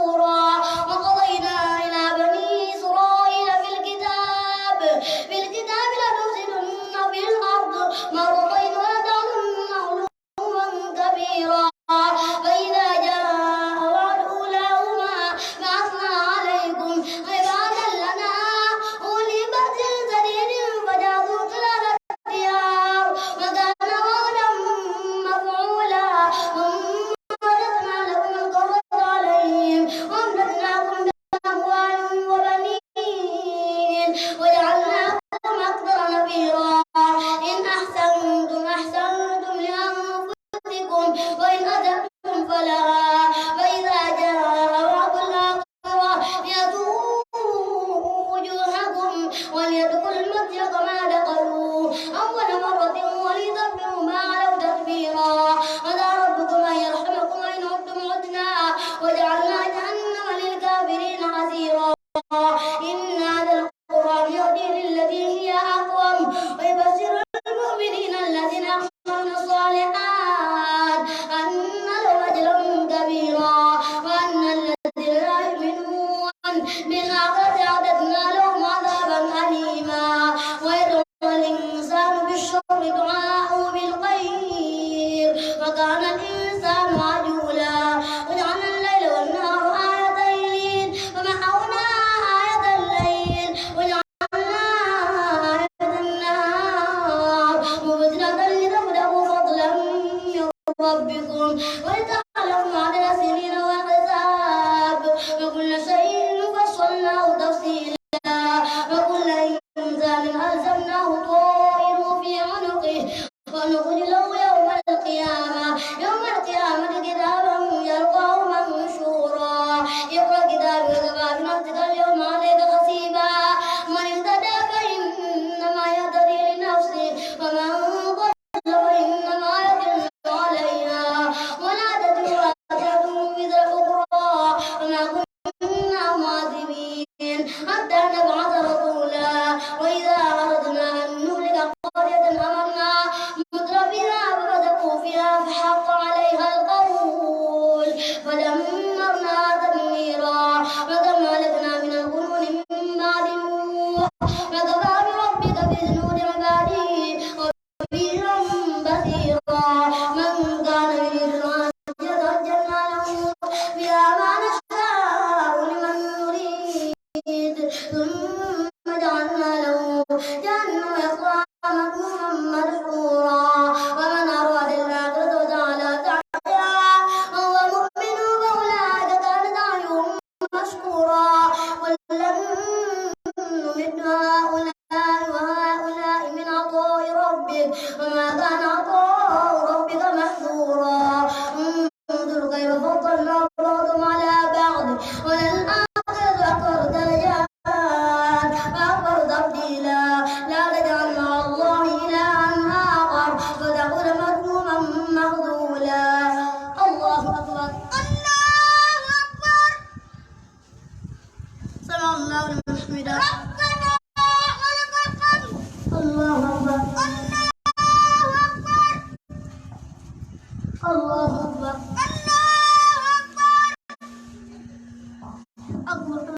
وقضينا إلى بني إسرائيل في الكتاب لتفسدن في الأرض مرتين ولتعلن علوا كبيرا فإذا جاء وعد أولاهما بعثنا عليكم عبادا لنا أولي بأس شديد فجاسوا خلال الديار وكان وعدا مفعولا ثم رددنا لكم الكرة عليهم وأمددناكم بأموال وبنين وجعلناكم أكثر نفيرا إن أحسنتم لأنفسكم وإن أسأتم فلها فإذا جاء وعد الآخرة ليسوءوا وجوهكم وليدخلوا المسجد كما دخلوه أول مرة وليتبروا ما علوا تتبيرا عسى ربكم أن يرحمكم وإن عدتم عدنا وجعلنا جهنم للكافرين حسيرا إن هذا القرآن يهدي للتي هي أقوم ويبشر المؤمنين الذين يعملون الصالحات أن لهم أجرا كبيرا وأن الذين لا يؤمنون بالآخرة أعتدنا لهم عذابا أليما ويدعو الإنسان بالشر دعاءه بالخير وكان الإنسان عجولا وجعلنا الليل والنهار آيتين فمحونا آية الليل وجعلنا آية النهار مبصرة لتبتغوا فضلا من ربكم ولتعلموا عدد السنين والحساب وكل شيء فصلناه تفصيلا وكل إنسان ألزمناه طائره في عنقه ونخرج له يوم القيامة كتابا يلقاه منشورا اقرأ كتابك كفى بنفسك اليوم عليك حسيبا من اهتدى فإنما يهتدي لنفسه ومن ضل فإنما يضل عليها ولا تزر وازرة وزر أخرى وما كنا معذبين حتى نبعث رسولا وإذا أردنا أن نهلك قرية أمرنا مترفيها ففسقوا فيها فحق عليها القول فدمرنا تدميرا وكم أهلكنا من القرون من بعد نوح وكفى بربك بذنوب عباده خبيرا بصيرا من كان يريد العاجلة عجلنا له فيها ما نشاء لمن نريد ثم جعلنا له جهنم يصلاها مذموما مدحورا ومن أراد الآخرة وجعل سعيها وهو مؤمن فأولئك كان سعيهم مشكورا